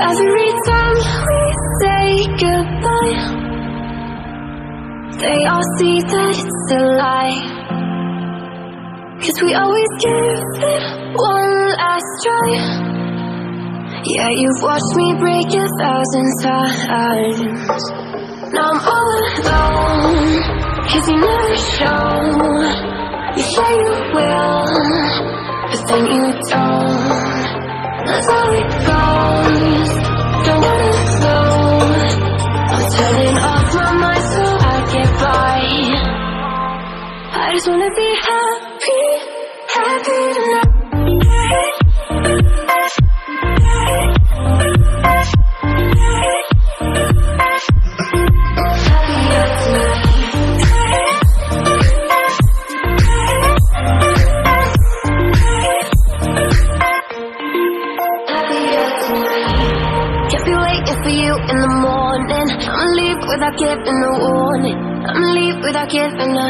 Every time we say goodbye, they all see that it's a lie. 'Cause we always give it one last try. Yeah, you've watched me break 1,000 times. Now I'm all alone, 'cause you never show. You say you will, but then you don't. That's how it goes, don't wanna float. I'm turning off my mind so I get by. I just wanna be happy, happy tonight. In the morning, I'ma leave without giving a warning. I'ma leave without giving a.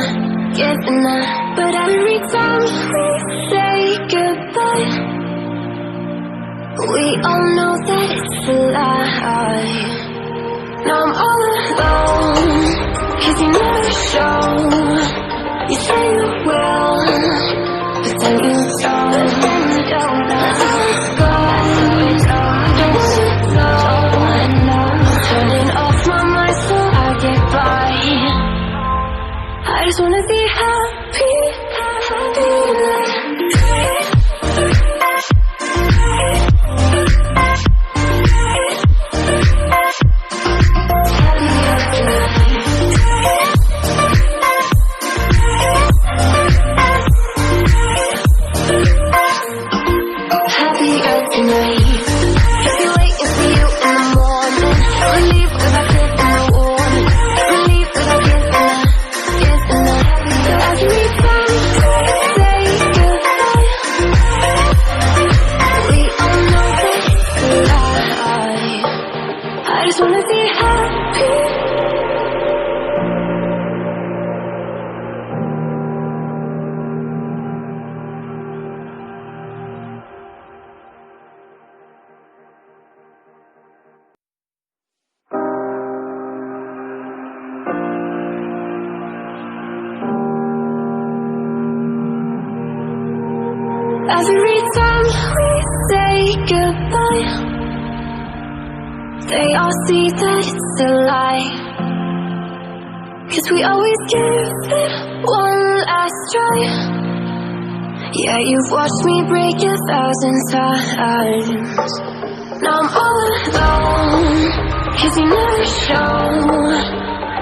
But every time we say goodbye, we all know that it's a lie. Now I'm all alone, 'cause you never show. You say you will, but then you don't. That's how it goes, don't wanna know. Turning off my mind so I get by. I just wanna be happy, happy tonight. Happier tonight. I just wanna be happy. Every time we say goodbye, they all see that it's a lie. 'Cause we always give it one last try. Yeah, you've watched me break 1,000 times. Now I'm all alone, 'cause you never show.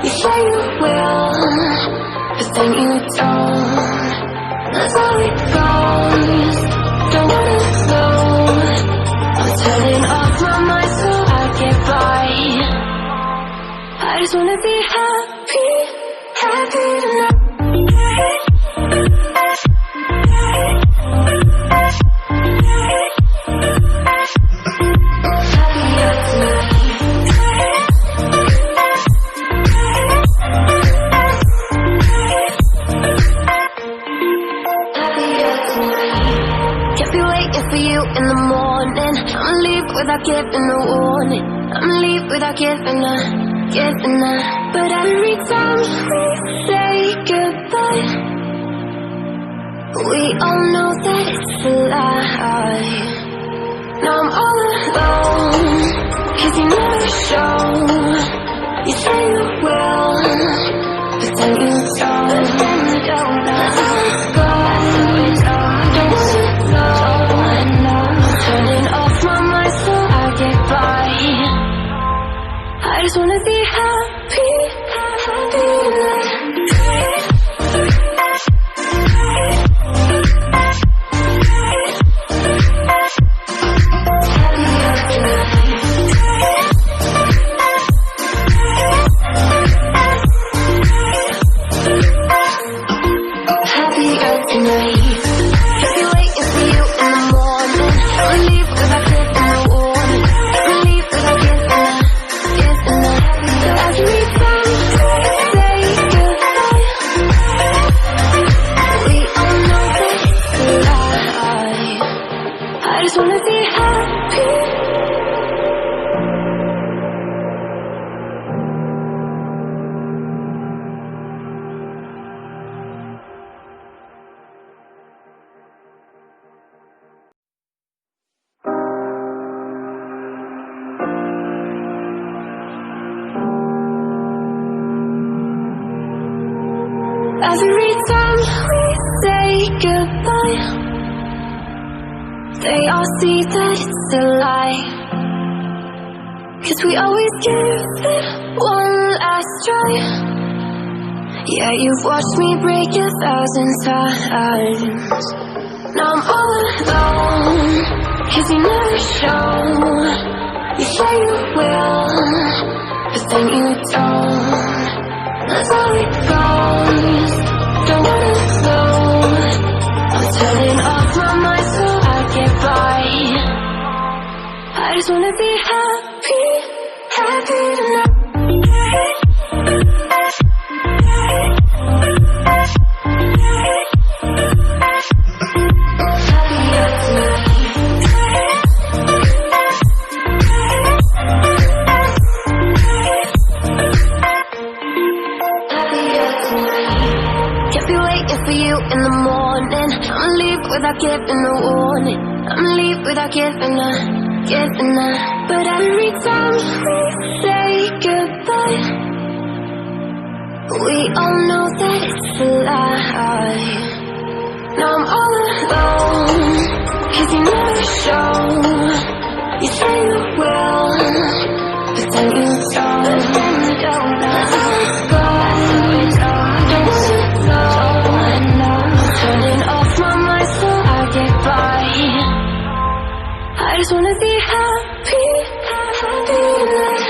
You say you will, but then you don't. That's how it goes, don't wanna float. I'm turning off my mind so I get by. I just wanna be happy, happy tonight. For you in the morning, I'ma leave without giving a warning. I'ma leave without giving a. But every time we say goodbye, we all know that it's a lie. Now I'm all alone, 'cause you never show. You say you will, but then you don't. That's how it goes, don't wanna know. Turning off my mind so I get by. I just wanna be happy, happy tonight. Happier tonight. goodbye. They all see that it's a lie, 'cause we always give it one last try. Yeah, you've watched me break 1,000 times. Now I'm all alone, 'cause you never show. You say you will, but then you don't. That's how it goes. Don't wanna know. I'm turning off my mind so I get by. I just wanna be happy, happy tonight. For you in the morning, I'ma leave without giving a warning. I'ma leave without giving a. But every time we say goodbye, we all know that it's a lie. Now I'm all alone, 'cause you never show. You say you will, but then you don't. That's how it goes. Don't wanna know. Turning off my mind so I get by. I just wanna be happy, happy tonight.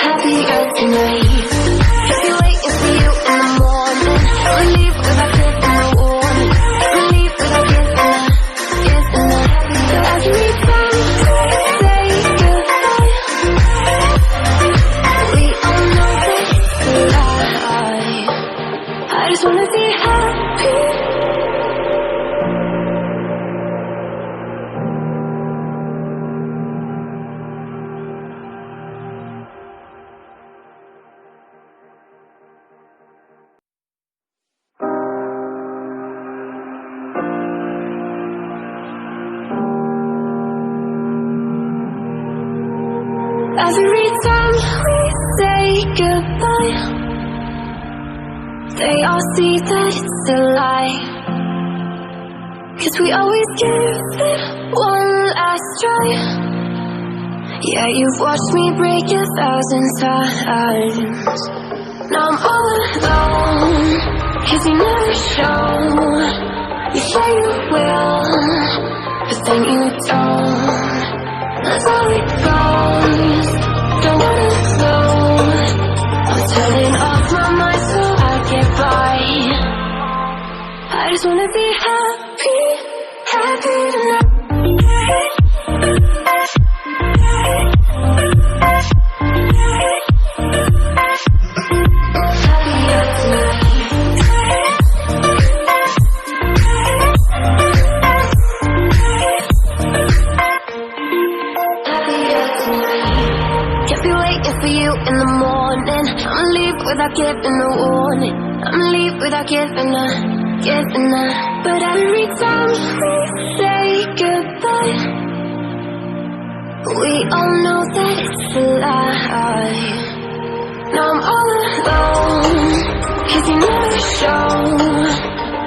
Happier tonight. Every time we say goodbye, they all see that it's a lie, 'cause we always give it one last try. Yeah, you've watched me break 1,000 times. Now I'm all alone, 'cause you never show. You say you will, but then you don't. That's how it goes. Don't wanna know. I'm turning off my mind so I get by. I just wanna be happy, happy tonight. For you in the morning, I'ma leave without giving a warning. I'ma leave without giving a. But every time we say goodbye, we all know that it's a lie. Now I'm all alone, 'cause you never show.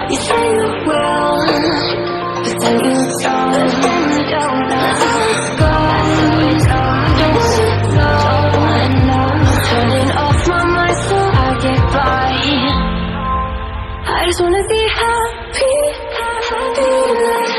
You say you will, but then you don't. That's how it goes. Don't wanna know. Turning off my mind so I get by. I just wanna be happy, happy tonight.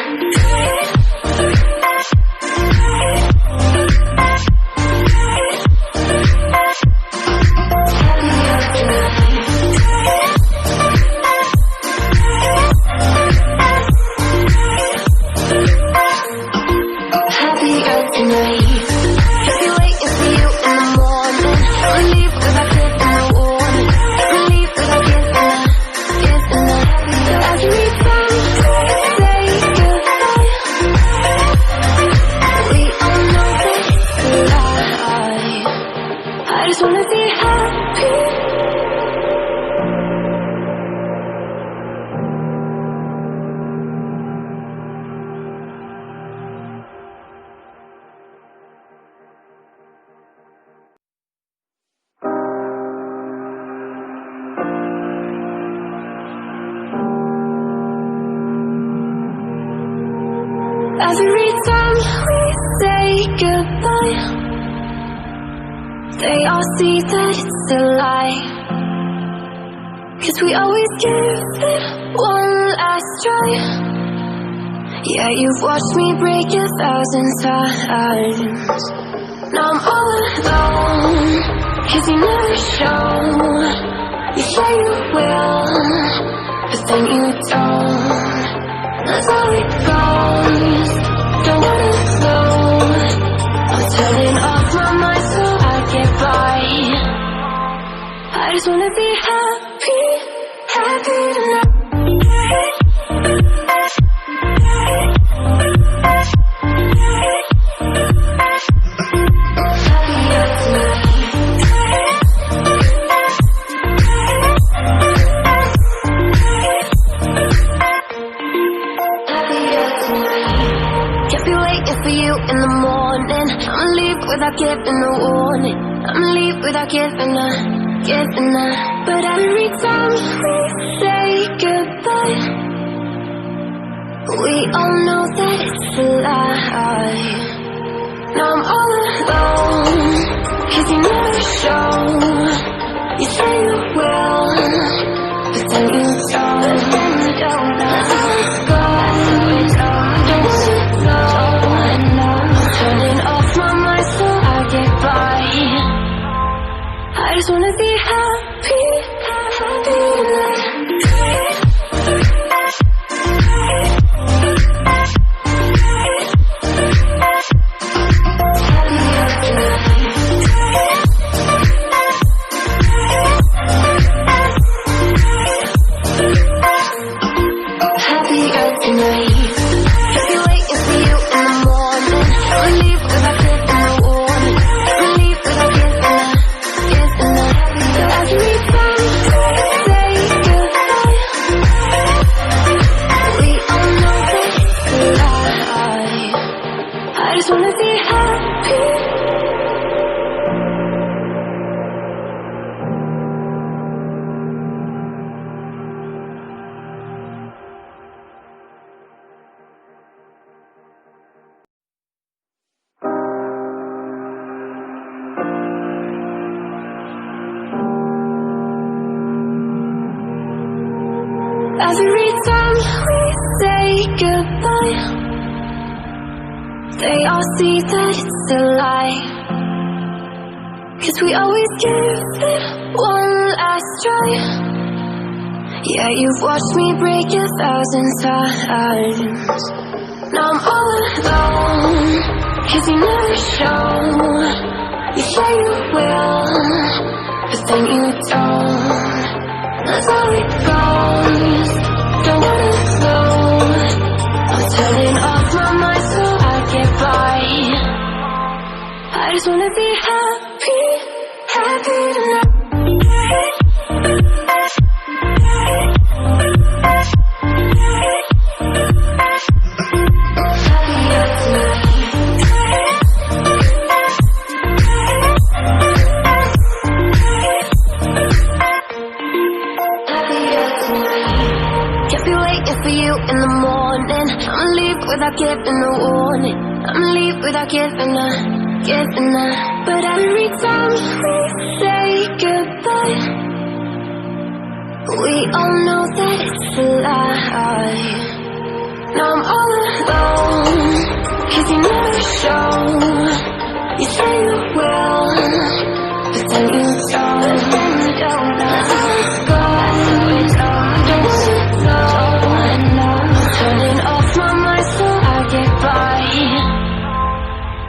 Every time we say goodbye, they all see that it's a lie. 'Cause we always give it one last try. Yeah, you've watched me break 1,000 times. Now I'm all alone, 'cause you never show. You say you will, but then you don't. That's how it goes. Don't wanna know. I'm turning off my mind so I get by. I just wanna be happy, happy tonight. For you in the morning, I'ma leave without giving a warning. I'ma leave without giving a. But every time we say goodbye, we all know that it's a lie. Now I'm all alone, 'cause you never show. You say you will, but then you don't. That's how it goes. Turning off my mind so I get by. I just wanna be happy, happy tonight. Happier tonight. Every time we say goodbye, they all see that it's a lie. 'Cause we always give it one last try. Yeah, you've watched me break 1,000 times. Now I'm all alone, 'cause you never show. You say you will, but then you don't. That's how it goes. Don't wanna know. I'm turning off my mind so I get by. I just wanna be happy, happy tonight. For you in the morning, I'ma leave without giving a warning. I'ma leave without giving a. But every time we say goodbye, we all know that it's a lie. Now I'm all alone, 'cause you never show. You say you will, but then you don't. That's how it goes. Turning off my mind so I get by.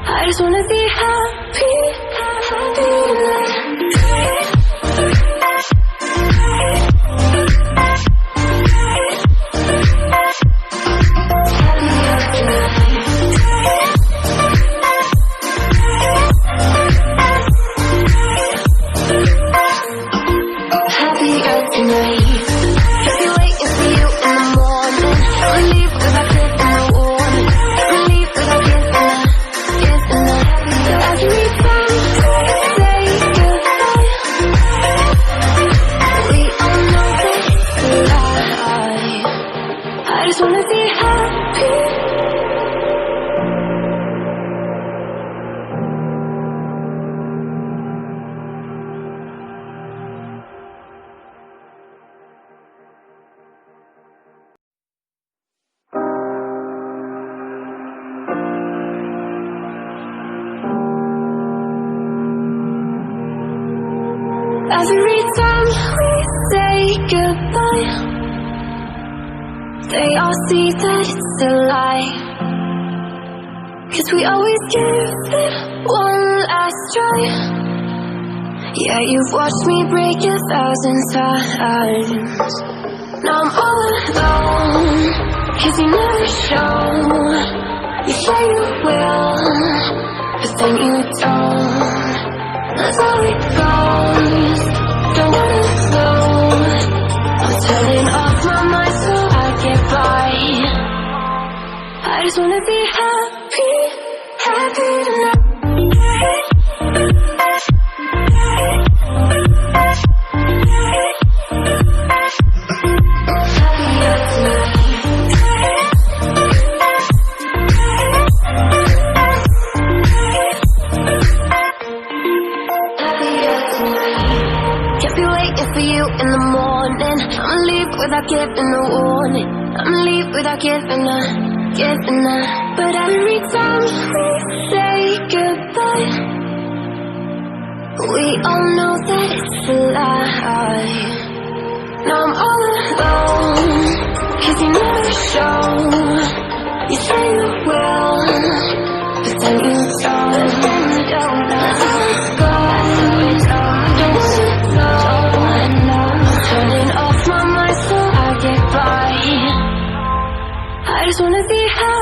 I just wanna be happy, happy tonight. Happier tonight. Leave without giving a. Every time we say goodbye, they all see that it's a lie. 'Cause we always give it one last try. Yeah, you've watched me break 1,000 times. Now I'm all alone, 'cause you never show. You say you will, but then you don't. That's how it goes. Don't wanna go. I'm turning off my mind so I get by. I just wanna be happy, happy tonight. For you in the morning, I'ma leave without giving a warning. I'ma leave without giving a. But every time we say goodbye, we all know that it's a lie. Now I'm all alone, 'cause you never show. You say you will, but then you don't. That's how it goes. Turning off my mind so I get by. I just wanna be happy.